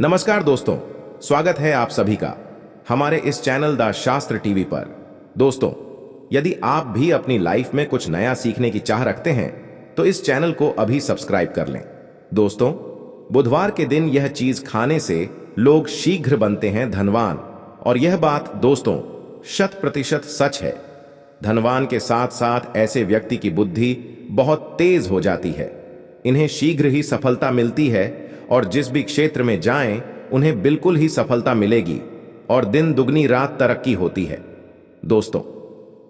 नमस्कार दोस्तों, स्वागत है आप सभी का हमारे इस चैनल द शास्त्र टीवी पर। दोस्तों, यदि आप भी अपनी लाइफ में कुछ नया सीखने की चाह रखते हैं तो इस चैनल को अभी सब्सक्राइब कर लें। दोस्तों, बुधवार के दिन यह चीज खाने से लोग शीघ्र बनते हैं धनवान, और यह बात दोस्तों 100% सच है। धनवान के साथ साथ ऐसे व्यक्ति की बुद्धि बहुत तेज हो जाती है। इन्हें शीघ्र ही सफलता मिलती है और जिस भी क्षेत्र में जाएं उन्हें बिल्कुल ही सफलता मिलेगी और दिन दुगनी रात तरक्की होती है। दोस्तों,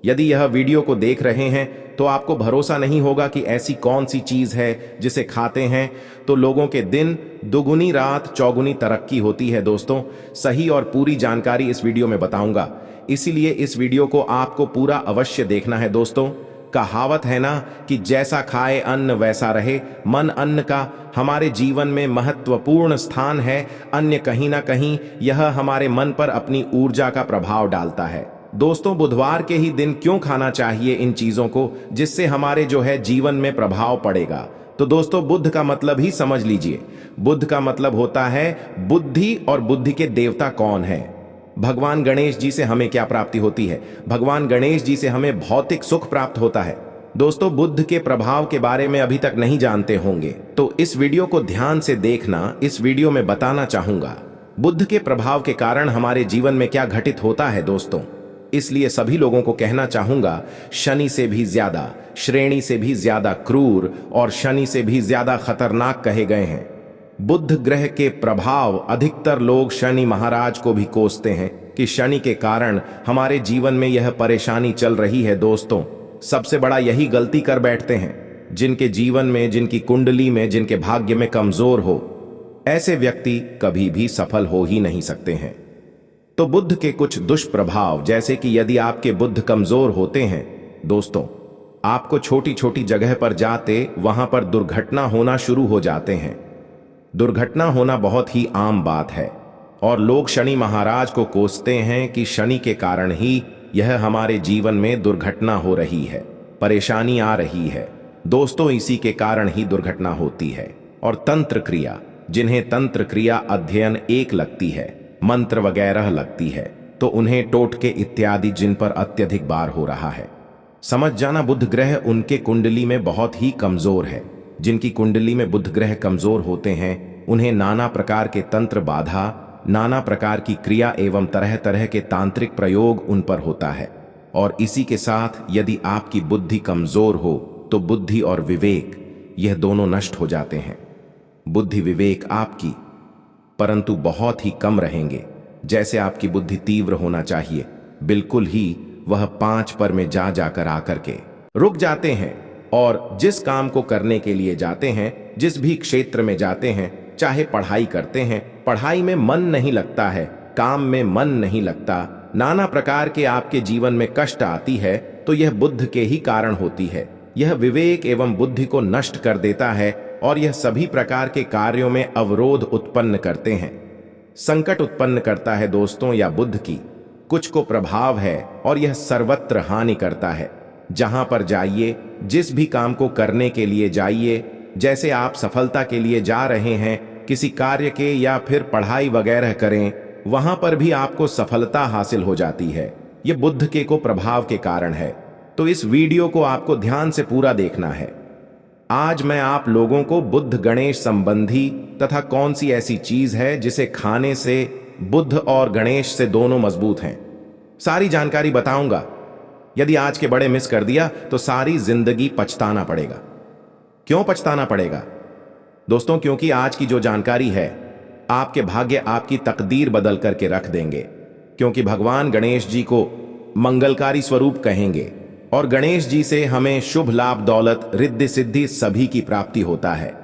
यदि यह वीडियो को देख रहे हैं तो आपको भरोसा नहीं होगा कि ऐसी कौन सी चीज है जिसे खाते हैं तो लोगों के दिन दुगुनी रात चौगुनी तरक्की होती है। दोस्तों, सही और पूरी जानकारी इस वीडियो में बताऊंगा, इसीलिए इस वीडियो को आपको पूरा अवश्य देखना है। दोस्तों, कहावत है ना कि जैसा खाए अन्न वैसा रहे। मन अन्न का हमारे जीवन में महत्वपूर्ण स्थान है। अन्य कहीं ना कहीं यह हमारे मन पर अपनी ऊर्जा का प्रभाव डालता है। दोस्तों, बुधवार के ही दिन क्यों खाना चाहिए इन चीजों को जिससे हमारे जो है जीवन में प्रभाव पड़ेगा? तो दोस्तों, बुध का मतलब ही समझ लीजिए। बुध का मतलब होता है बुद्धि, और बुद्धि के देवता कौन है? भगवान गणेश जी से हमें क्या प्राप्ति होती है? भगवान गणेश जी से हमें भौतिक सुख प्राप्त होता है। दोस्तों, बुध के प्रभाव के बारे में अभी तक नहीं जानते होंगे तो इस वीडियो को ध्यान से देखना। इस वीडियो में बताना चाहूंगा बुध के प्रभाव के कारण हमारे जीवन में क्या घटित होता है। दोस्तों, इसलिए सभी लोगों को कहना चाहूंगा, शनि से भी ज्यादा, श्रेणी से भी ज्यादा क्रूर और शनि से भी ज्यादा खतरनाक कहे गए हैं बुध ग्रह के प्रभाव। अधिकतर लोग शनि महाराज को भी कोसते हैं कि शनि के कारण हमारे जीवन में यह परेशानी चल रही है। दोस्तों, सबसे बड़ा यही गलती कर बैठते हैं। जिनके जीवन में, जिनकी कुंडली में, जिनके भाग्य में कमजोर हो, ऐसे व्यक्ति कभी भी सफल हो ही नहीं सकते हैं। तो बुध के कुछ दुष्प्रभाव, जैसे कि यदि आपके बुध कमजोर होते हैं दोस्तों, आपको छोटी छोटी जगह पर जाते वहां पर दुर्घटना होना शुरू हो जाते हैं। दुर्घटना होना बहुत ही आम बात है और लोग शनि महाराज को कोसते हैं कि शनि के कारण ही यह हमारे जीवन में दुर्घटना हो रही है, परेशानी आ रही है। दोस्तों, इसी के कारण ही दुर्घटना होती है। और तंत्र क्रिया, जिन्हें तंत्र क्रिया अध्ययन एक लगती है, मंत्र वगैरह लगती है, तो उन्हें टोटके इत्यादि जिन पर अत्यधिक बार हो रहा है, समझ जाना बुध ग्रह उनके कुंडली में बहुत ही कमजोर है। जिनकी कुंडली में बुध ग्रह कमजोर होते हैं उन्हें नाना प्रकार के तंत्र बाधा, नाना प्रकार की क्रिया एवं तरह तरह के तांत्रिक प्रयोग उन पर होता है। और इसी के साथ यदि आपकी बुद्धि कमजोर हो तो बुद्धि और विवेक, यह दोनों नष्ट हो जाते हैं। बुद्धि विवेक आपकी परंतु बहुत ही कम रहेंगे। जैसे आपकी बुद्धि तीव्र होना चाहिए, बिल्कुल ही वह 5 पर में जाकर आकर के रुक जाते हैं। और जिस काम को करने के लिए जाते हैं, जिस भी क्षेत्र में जाते हैं, चाहे पढ़ाई करते हैं, पढ़ाई में मन नहीं लगता है, काम में मन नहीं लगता, नाना प्रकार के आपके जीवन में कष्ट आती है, तो यह बुध के ही कारण होती है। यह विवेक एवं बुद्धि को नष्ट कर देता है और यह सभी प्रकार के कार्यों में अवरोध उत्पन्न करते हैं, संकट उत्पन्न करता है। दोस्तों, या बुध की कुछ को प्रभाव है और यह सर्वत्र हानि करता है। जहां पर जाइए, जिस भी काम को करने के लिए जाइए, जैसे आप सफलता के लिए जा रहे हैं किसी कार्य के या फिर पढ़ाई वगैरह करें, वहां पर भी आपको सफलता हासिल हो जाती है। यह बुध के को प्रभाव के कारण है। तो इस वीडियो को आपको ध्यान से पूरा देखना है। आज मैं आप लोगों को बुध गणेश संबंधी तथा कौन सी ऐसी चीज है जिसे खाने से बुध और गणेश से दोनों मजबूत हैं, सारी जानकारी बताऊंगा। यदि आज के बड़े मिस कर दिया तो सारी जिंदगी पछताना पड़ेगा। क्यों पछताना पड़ेगा? दोस्तों, क्योंकि आज की जो जानकारी है आपके भाग्य, आपकी तकदीर बदल करके रख देंगे। क्योंकि भगवान गणेश जी को मंगलकारी स्वरूप कहेंगे और गणेश जी से हमें शुभ लाभ, दौलत, रिद्धि सिद्धि सभी की प्राप्ति होता है।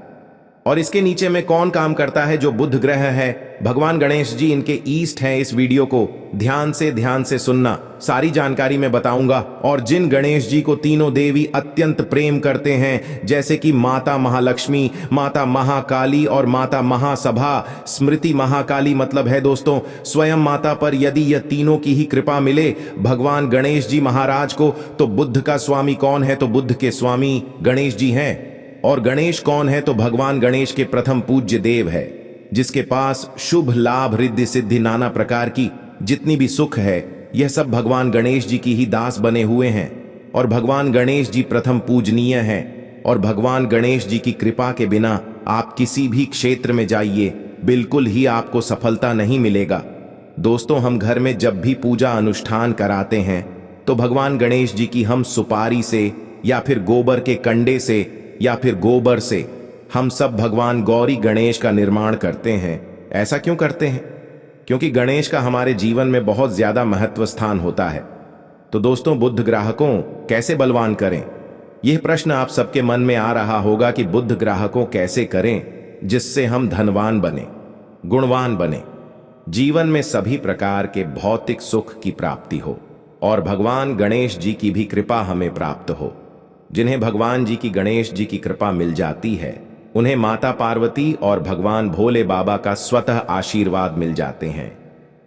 और इसके नीचे में कौन काम करता है? जो बुध ग्रह है, भगवान गणेश जी इनके ईस्ट हैं। इस वीडियो को ध्यान से सुनना, सारी जानकारी मैं बताऊंगा। और जिन गणेश जी को तीनों देवी अत्यंत प्रेम करते हैं, जैसे कि माता महालक्ष्मी, माता महाकाली और माता महासभा। स्मृति महाकाली मतलब है दोस्तों स्वयं माता पर यदि यह तीनों की ही कृपा मिले भगवान गणेश जी महाराज को, तो बुध का स्वामी कौन है? तो बुध के स्वामी गणेश जी हैं। और गणेश कौन है? तो भगवान गणेश के प्रथम पूज्य देव है। जिसके पास शुभ लाभ रिद्धि सिद्धि नाना प्रकार की जितनी भी सुख है, यह सब भगवान गणेश जी की ही दास बने हुए हैं। और भगवान गणेश जी प्रथम पूजनीय हैं। और भगवान गणेश जी की कृपा के बिना आप किसी भी क्षेत्र में जाइए, बिल्कुल ही आपको सफलता नहीं मिलेगा। दोस्तों, हम घर में जब भी पूजा अनुष्ठान कराते हैं तो भगवान गणेश जी की हम सुपारी से या फिर गोबर के कंडे से या फिर गोबर से हम सब भगवान गौरी गणेश का निर्माण करते हैं। ऐसा क्यों करते हैं? क्योंकि गणेश का हमारे जीवन में बहुत ज्यादा महत्व स्थान होता है। तो दोस्तों, बुद्ध ग्राहकों कैसे बलवान करें? यह प्रश्न आप सबके मन में आ रहा होगा कि बुद्ध ग्राहकों कैसे करें जिससे हम धनवान बने, गुणवान बने, जीवन में सभी प्रकार के भौतिक सुख की प्राप्ति हो और भगवान गणेश जी की भी कृपा हमें प्राप्त हो। जिन्हें भगवान जी की गणेश जी की कृपा मिल जाती है, उन्हें माता पार्वती और भगवान भोले बाबा का स्वतः आशीर्वाद मिल जाते हैं।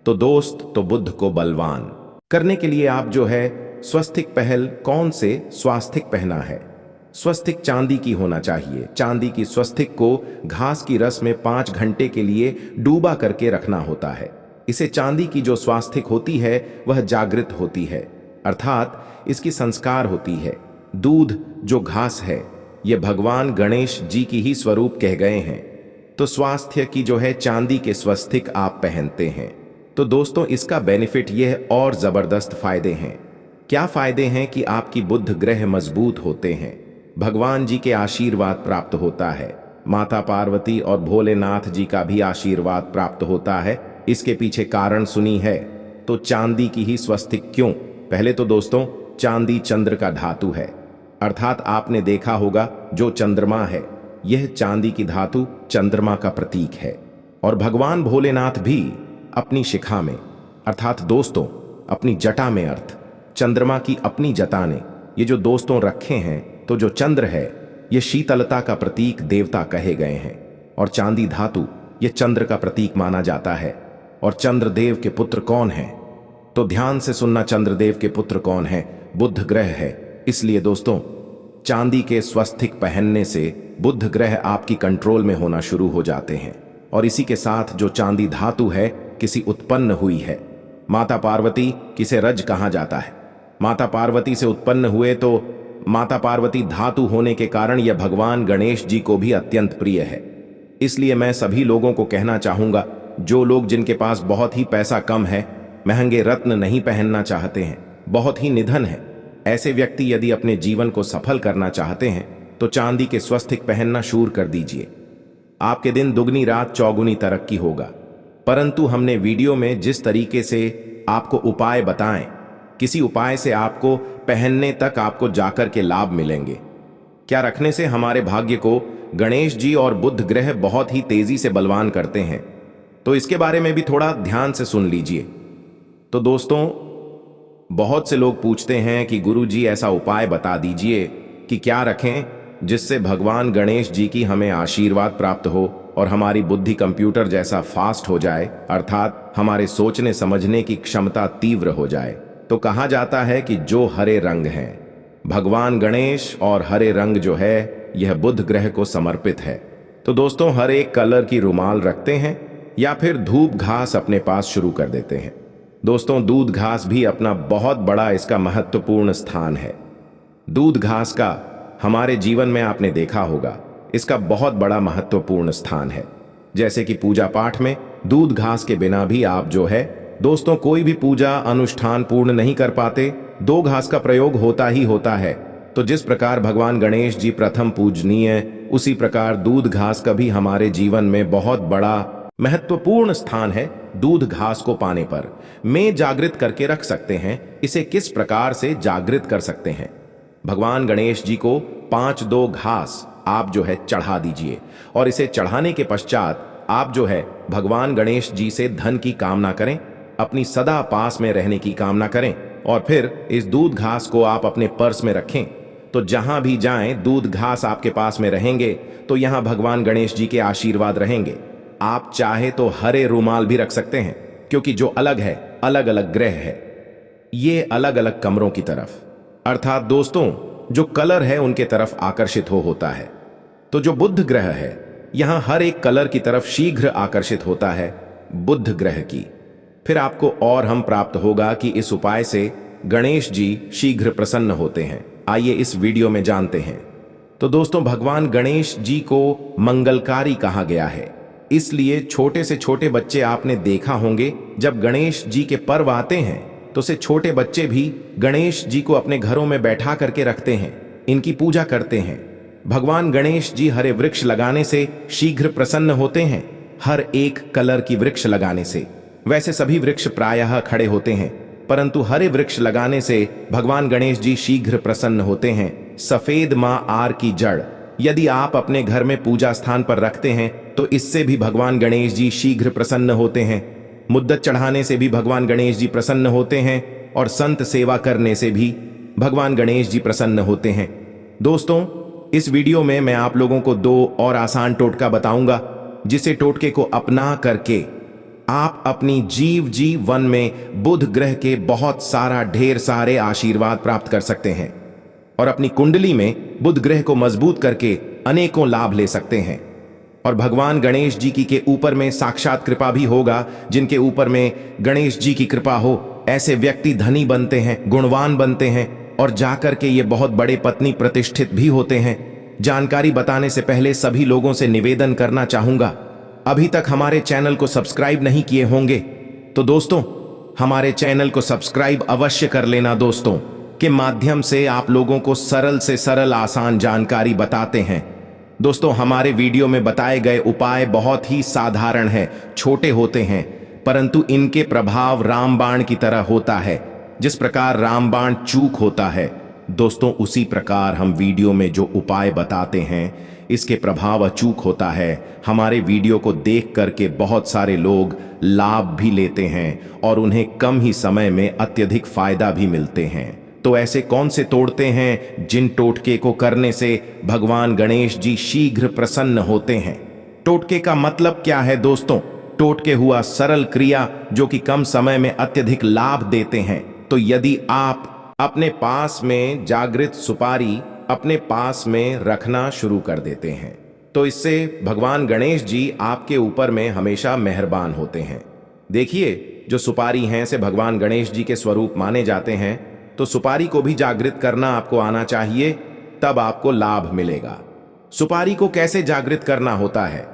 तो दोस्त, तो बुद्ध को बलवान करने के लिए आप जो है स्वस्तिक पहल कौन से स्वास्तिक पहना है? स्वस्तिक चांदी की होना चाहिए। चांदी की स्वस्तिक को घास की रस में 5 घंटे के लिए डूबा करके रखना होता है। इसे चांदी की जो स्वास्तिक होती है वह जागृत होती है, अर्थात इसकी संस्कार होती है। दूध जो घास है, यह भगवान गणेश जी की ही स्वरूप कह गए हैं। तो स्वास्थ्य की जो है चांदी के स्वस्तिक आप पहनते हैं। तो दोस्तों, इसका बेनिफिट यह और जबरदस्त फायदे हैं। क्या फायदे हैं कि आपकी बुद्ध ग्रह मजबूत होते हैं, भगवान जी के आशीर्वाद प्राप्त होता है, माता पार्वती और भोलेनाथ जी का भी आशीर्वाद प्राप्त होता है। इसके पीछे कारण सुनी है। तो चांदी की ही स्वस्तिक क्यों? पहले तो दोस्तों, चांदी चंद्र का धातु है, अर्थात आपने देखा होगा जो चंद्रमा है, यह चांदी की धातु चंद्रमा का प्रतीक है। और भगवान भोलेनाथ भी अपनी शिखा में, अर्थात दोस्तों अपनी जटा में, अर्थ चंद्रमा की अपनी जटा ने ये जो दोस्तों रखे हैं, तो जो चंद्र है ये शीतलता का प्रतीक देवता कहे गए हैं। और चांदी धातु ये चंद्र का प्रतीक माना जाता है। और चंद्रदेव के पुत्र कौन है? तो ध्यान से सुनना, चंद्रदेव के पुत्र कौन है? बुद्ध ग्रह है। इसलिए दोस्तों, चांदी के स्वस्तिक पहनने से बुद्ध ग्रह आपकी कंट्रोल में होना शुरू हो जाते हैं। और इसी के साथ जो चांदी धातु है किसी उत्पन्न हुई है। माता पार्वती किसे रज कहा जाता है? माता पार्वती से उत्पन्न हुए, तो माता पार्वती धातु होने के कारण यह भगवान गणेश जी को भी अत्यंत प्रिय है। इसलिए मैं सभी लोगों को कहना चाहूंगा, जो लोग जिनके पास बहुत ही पैसा कम है, महंगे रत्न नहीं पहनना चाहते हैं, बहुत ही निधन है, ऐसे व्यक्ति यदि अपने जीवन को सफल करना चाहते हैं तो चांदी के स्वस्तिक पहनना शुरू कर दीजिए। आपके दिन दुगनी रात चौगुनी तरक्की होगा। परंतु हमने वीडियो में जिस तरीके से आपको उपाय बताएं, किसी उपाय से आपको पहनने तक आपको जाकर के लाभ मिलेंगे। क्या रखने से हमारे भाग्य को गणेश जी और बुद्ध ग्रह बहुत ही तेजी से बलवान करते हैं, तो इसके बारे में भी थोड़ा ध्यान से सुन लीजिए। तो दोस्तों, बहुत से लोग पूछते हैं कि गुरुजी ऐसा उपाय बता दीजिए कि क्या रखें जिससे भगवान गणेश जी की हमें आशीर्वाद प्राप्त हो और हमारी बुद्धि कंप्यूटर जैसा फास्ट हो जाए, अर्थात हमारे सोचने समझने की क्षमता तीव्र हो जाए। तो कहा जाता है कि जो हरे रंग हैं, भगवान गणेश और हरे रंग जो है यह बुध ग्रह को समर्पित है। तो दोस्तों, हर एक कलर की रुमाल रखते हैं या फिर धूप घास अपने पास शुरू कर देते हैं। दोस्तों, दूध घास भी अपना बहुत बड़ा इसका महत्वपूर्ण स्थान है। दूध घास का हमारे जीवन में आपने देखा होगा, इसका बहुत बड़ा महत्वपूर्ण स्थान है। जैसे कि पूजा पाठ में दूध घास के बिना भी आप जो है दोस्तों कोई भी पूजा अनुष्ठान पूर्ण नहीं कर पाते, दो घास का प्रयोग होता ही होता है। तो जिस प्रकार भगवान गणेश जी प्रथम पूजनीय, उसी प्रकार दूध घास का भी हमारे जीवन में बहुत बड़ा महत्वपूर्ण स्थान है। दूध घास को पाने पर में जागृत करके रख सकते हैं। इसे किस प्रकार से जागृत कर सकते हैं? भगवान गणेश जी को 5-2 घास आप जो है चढ़ा दीजिए और इसे चढ़ाने के पश्चात आप जो है भगवान गणेश जी से धन की कामना करें, अपनी सदा पास में रहने की कामना करें और फिर इस दूध घास को आप अपने पर्स में रखें। तो जहां भी जाएं दूध घास आपके पास में रहेंगे, तो यहां भगवान गणेश जी के आशीर्वाद रहेंगे। आप चाहे तो हरे रुमाल भी रख सकते हैं, क्योंकि जो अलग है, अलग अलग ग्रह है, ये अलग अलग कमरों की तरफ, अर्थात दोस्तों जो कलर है उनके तरफ आकर्षित होता है। तो जो बुध ग्रह है यहाँ हर एक कलर की तरफ शीघ्र आकर्षित होता है बुध ग्रह की। फिर आपको और हम प्राप्त होगा कि इस उपाय से गणेश जी शीघ्र प्रसन्न होते हैं। आइए इस वीडियो में जानते हैं। तो दोस्तों, भगवान गणेश जी को मंगलकारी कहा गया है, इसलिए छोटे से छोटे बच्चे आपने देखा होंगे जब गणेश जी के पर्व आते हैं तो से छोटे बच्चे भी गणेश जी को अपने घरों में बैठा करके रखते हैं, इनकी पूजा करते हैं। भगवान गणेश जी हरे वृक्ष लगाने से शीघ्र प्रसन्न होते हैं, हर एक कलर की वृक्ष लगाने से। वैसे सभी वृक्ष प्रायः खड़े होते हैं, परंतु हरे वृक्ष लगाने से भगवान गणेश जी शीघ्र प्रसन्न होते हैं। सफेद माँ आर की जड़ यदि आप अपने घर में पूजा स्थान पर रखते हैं तो इससे भी भगवान गणेश जी शीघ्र प्रसन्न होते हैं। मुद्दत चढ़ाने से भी भगवान गणेश जी प्रसन्न होते हैं और संत सेवा करने से भी भगवान गणेश जी प्रसन्न होते हैं। दोस्तों, इस वीडियो में मैं आप लोगों को 2 और आसान टोटका बताऊंगा, जिसे टोटके को अपना करके आप अपनी जीवन में बुध ग्रह के बहुत सारा ढेर सारे आशीर्वाद प्राप्त कर सकते हैं और अपनी कुंडली में बुध ग्रह को मजबूत करके अनेकों लाभ ले सकते हैं। और भगवान गणेश जी की के ऊपर में साक्षात कृपा भी होगा। जिनके ऊपर में गणेश जी की कृपा हो, ऐसे व्यक्ति धनी बनते हैं, गुणवान बनते हैं और जाकर के ये बहुत बड़े पत्नी प्रतिष्ठित भी होते हैं। जानकारी बताने से पहले सभी लोगों से निवेदन करना चाहूंगा, अभी तक हमारे चैनल को सब्सक्राइब नहीं किए होंगे तो दोस्तों हमारे चैनल को सब्सक्राइब अवश्य कर लेना। दोस्तों के माध्यम से आप लोगों को सरल से सरल आसान जानकारी बताते हैं। दोस्तों, हमारे वीडियो में बताए गए उपाय बहुत ही साधारण हैं, छोटे होते हैं, परंतु इनके प्रभाव रामबाण की तरह होता है। जिस प्रकार रामबाण चूक होता है, दोस्तों उसी प्रकार हम वीडियो में जो उपाय बताते हैं इसके प्रभाव अचूक होता है। हमारे वीडियो को देख करके बहुत सारे लोग लाभ भी लेते हैं और उन्हें कम ही समय में अत्यधिक फायदा भी मिलते हैं। तो ऐसे कौन से तोड़ते हैं जिन टोटके को करने से भगवान गणेश जी शीघ्र प्रसन्न होते हैं? टोटके का मतलब क्या है दोस्तों? टोटके हुआ सरल क्रिया जो कि कम समय में अत्यधिक लाभ देते हैं। तो यदि आप अपने पास में जागृत सुपारी अपने पास में रखना शुरू कर देते हैं तो इससे भगवान गणेश जी आपके ऊपर में हमेशा मेहरबान होते हैं। देखिए, जो सुपारी हैं से भगवान गणेश जी के स्वरूप माने जाते हैं, तो सुपारी को भी जागृत करना आपको आना चाहिए, तब आपको लाभ मिलेगा। सुपारी को कैसे जागृत करना होता है?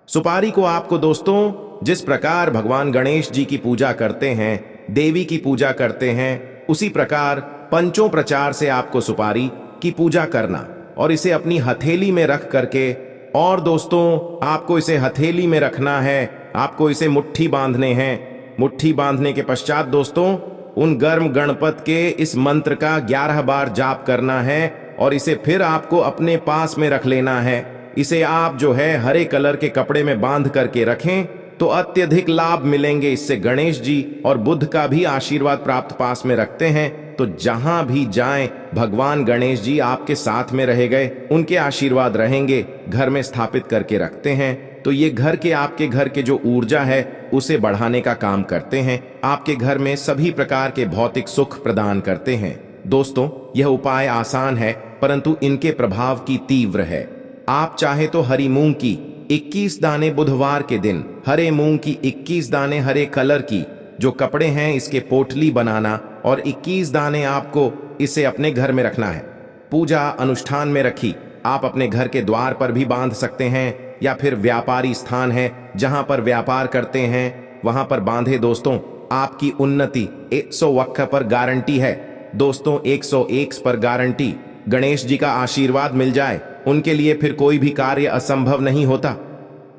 सुपारी को आपको दोस्तों जिस प्रकार भगवान गणेश जी की पूजा करते हैं, देवी की पूजा करते हैं, उसी प्रकार पंचों प्रचार से आपको सुपारी की पूजा करना और इसे अपनी हथेली में रख करके, और दोस्तों आपको इसे हथेली में रखना है, आपको इसे मुट्ठी बांधने हैं। मुट्ठी बांधने के पश्चात दोस्तों उन गर्म गणपत के इस मंत्र का 11 बार जाप करना है और इसे फिर आपको अपने पास में रख लेना है। इसे आप जो है हरे कलर के कपड़े में बांध करके रखें तो अत्यधिक लाभ मिलेंगे। इससे गणेश जी और बुध का भी आशीर्वाद प्राप्त पास में रखते हैं, तो जहां भी जाएं भगवान गणेश जी आपके साथ में रह गए, उनके आशीर्वाद रहेंगे। घर में स्थापित करके रखते हैं तो ये घर के आपके घर के जो ऊर्जा है उसे बढ़ाने का काम करते हैं, आपके घर में सभी प्रकार के भौतिक सुख प्रदान करते हैं। दोस्तों, यह उपाय आसान है परंतु इनके प्रभाव की तीव्र है। आप चाहे तो हरी मूंग की 21 दाने बुधवार के दिन, हरे मूंग की 21 दाने हरे कलर की जो कपड़े हैं इसके पोटली बनाना और 21 दाने आपको इसे अपने घर में रखना है। पूजा अनुष्ठान में रखी आप अपने घर के द्वार पर भी बांध सकते हैं या फिर व्यापारी स्थान है जहां पर व्यापार करते हैं वहां पर बांधे। दोस्तों, आपकी उन्नति 100 वक्फ पर गारंटी है। दोस्तों, 101 पर गारंटी। गणेश जी का आशीर्वाद मिल जाए, उनके लिए फिर कोई भी कार्य असंभव नहीं होता।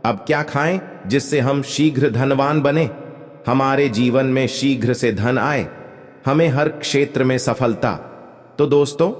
अब क्या खाएं जिससे हम शीघ्र धनवान बने, हमारे जीवन में शीघ्र से धन आए, हमें हर क्षेत्र में सफलता? तो दोस्तों,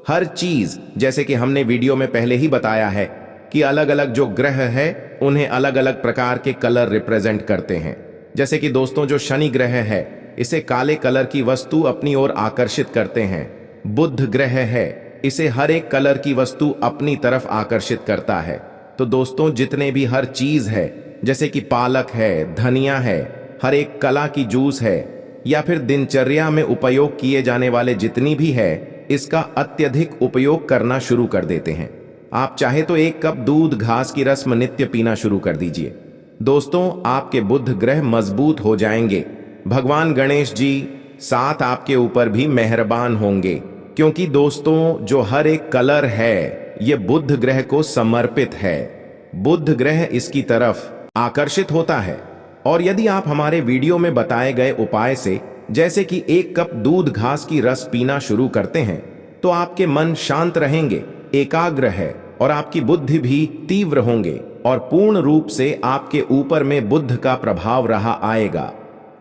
हर चीज जैसे कि हमने वीडियो में पहले ही बताया है कि अलग अलग जो ग्रह है उन्हें अलग अलग प्रकार के कलर रिप्रेजेंट करते हैं। जैसे कि दोस्तों जो शनि ग्रह है इसे काले कलर की वस्तु अपनी ओर आकर्षित करते हैं। बुध ग्रह है, इसे हर एक कलर की वस्तु अपनी तरफ आकर्षित करता है। तो दोस्तों, जितने भी हर चीज है जैसे कि पालक है, धनिया है, हर एक कला की जूस है या फिर दिनचर्या में उपयोग किए जाने वाले जितनी भी है, इसका अत्यधिक उपयोग करना शुरू कर देते हैं। आप चाहे तो 1 कप दूध घास की रस्म नित्य पीना शुरू कर दीजिए। दोस्तों, आपके बुध ग्रह मजबूत हो जाएंगे। भगवान गणेश जी साथ आपके ऊपर भी मेहरबान होंगे, क्योंकि दोस्तों जो हर एक कलर है ये बुध ग्रह को समर्पित है। बुध ग्रह इसकी तरफ आकर्षित होता है। और यदि आप हमारे वीडियो में बताए गए उपाय से जैसे कि 1 कप दूध घास की रस पीना शुरू करते हैं तो आपके मन शांत रहेंगे, एकाग्र है और आपकी बुद्धि भी तीव्र होंगे और पूर्ण रूप से आपके ऊपर में बुध का प्रभाव रहा आएगा।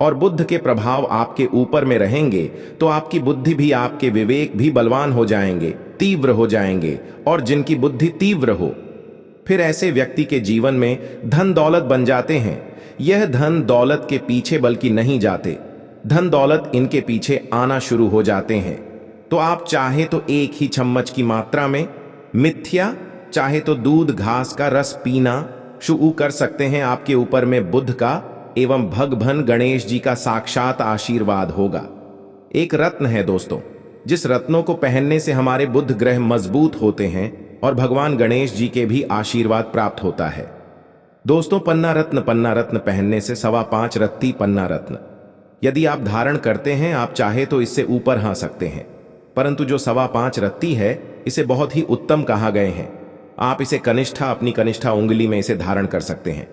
और बुध के प्रभाव आपके ऊपर में रहेंगे तो आपकी बुद्धि भी, आपके विवेक भी बलवान हो जाएंगे, तीव्र हो जाएंगे। और जिनकी बुद्धि तीव्र हो फिर ऐसे व्यक्ति के जीवन में धन दौलत बन जाते हैं। यह धन दौलत के पीछे बल्कि नहीं जाते, धन दौलत इनके पीछे आना शुरू हो जाते हैं। तो आप चाहे तो 1 ही चम्मच की मात्रा में मिथ्या चाहे तो दूध घास का रस पीना शुरू कर सकते हैं। आपके ऊपर में बुध का एवं भगवान गणेश जी का साक्षात आशीर्वाद होगा। एक रत्न है दोस्तों, जिस रत्नों को पहनने से हमारे बुध ग्रह मजबूत होते हैं और भगवान गणेश जी के भी आशीर्वाद प्राप्त होता है। दोस्तों, पन्ना रत्न पहनने से 5.25 रत्ती पन्ना रत्न यदि आप धारण करते हैं, आप चाहे तो इससे ऊपर हाँ सकते हैं, परंतु जो 5.25 रत्ती है इसे बहुत ही उत्तम कहा गए हैं। आप इसे कनिष्ठा, अपनी कनिष्ठा उंगली में इसे धारण कर सकते हैं।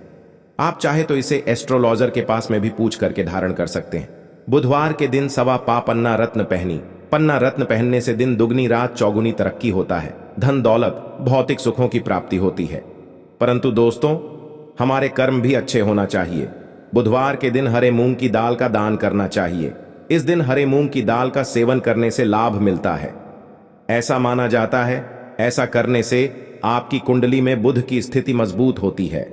आप चाहे तो इसे एस्ट्रोलॉजर के पास में भी पूछ करके धारण कर सकते हैं। बुधवार के दिन 1.25 पन्ना रत्न पहनी। पन्ना रत्न पहनने से दिन दुगनी रात चौगुनी तरक्की होता है, धन दौलत भौतिक सुखों की प्राप्ति होती है। परंतु दोस्तों, हमारे कर्म भी अच्छे होना चाहिए। बुधवार के दिन हरे मूंग की दाल का दान करना चाहिए। इस दिन हरे मूंग की दाल का सेवन करने से लाभ मिलता है। ऐसा माना जाता है, ऐसा करने से आपकी कुंडली में बुध की स्थिति मजबूत होती है।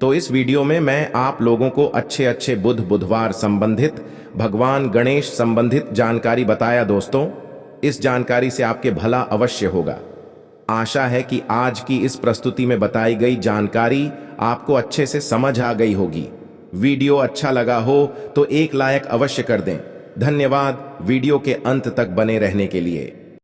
तो इस वीडियो में मैं आप लोगों को अच्छे बुधवार संबंधित, भगवान गणेश संबंधित जानकारी बताया। दोस्तों, इस जानकारी से आपके भला अवश्य होगा। आशा है कि आज की इस प्रस्तुति में बताई गई जानकारी आपको अच्छे से समझ आ गई होगी। वीडियो अच्छा लगा हो तो एक लाइक अवश्य कर दें। धन्यवाद वीडियो के अंत तक बने रहने के लिए।